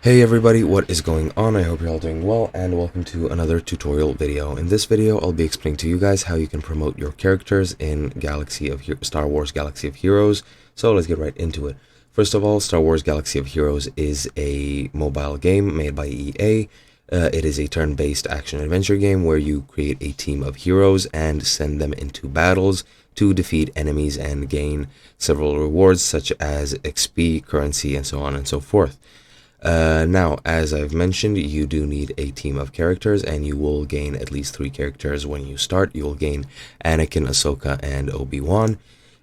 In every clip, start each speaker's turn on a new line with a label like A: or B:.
A: Hey everybody, what is going on? I hope you're all doing well, and welcome to another tutorial video. In this video, I'll be explaining to you guys how you can promote your characters in Star Wars Galaxy of Heroes. So let's get right into it. First of all, Star Wars Galaxy of Heroes is a mobile game made by EA. It is a turn-based action-adventure game where you create a team of heroes and send them into battles to defeat enemies and gain several rewards such as XP, currency, and so on and so forth. Now, as I've mentioned, you do need a team of characters, and you will gain at least 3 characters when you start. You will gain Anakin, Ahsoka, and Obi-Wan.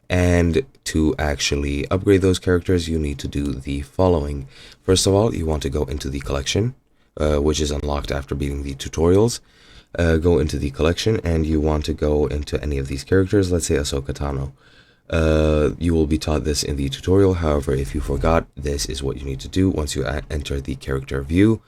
A: And to actually upgrade those characters, you need to do the following. First of all, you want to go into the collection, which is unlocked after beating the tutorials. Go into the collection, and you want to go into any of these characters, let's say Ahsoka Tano. You will be taught this in the tutorial. However, if you forgot, this is what you need to do. Once you enter the character view,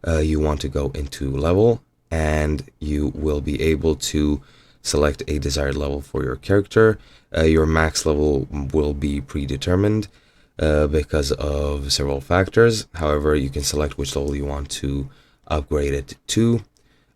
A: you want to go into level, and you will be able to select a desired level for your character. Your max level will be predetermined because of several factors. However, you can select which level you want to upgrade it to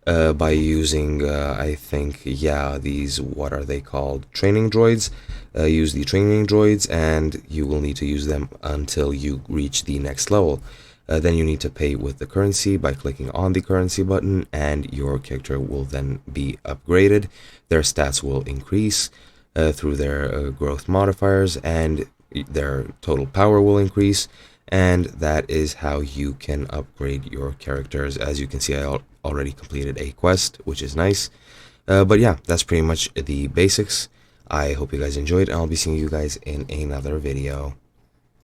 A: by using, I think, these, what are they called? Training droids. Use the training droids, and you will need to use them until you reach the next level. Then you need to pay with the currency by clicking on the currency button, and your character will then be upgraded. Their stats will increase through their growth modifiers, and their total power will increase. And that is how you can upgrade your characters. As you can see, I already completed a quest, which is nice. But yeah, that's pretty much the basics. I hope you guys enjoyed, and I'll be seeing you guys in another video.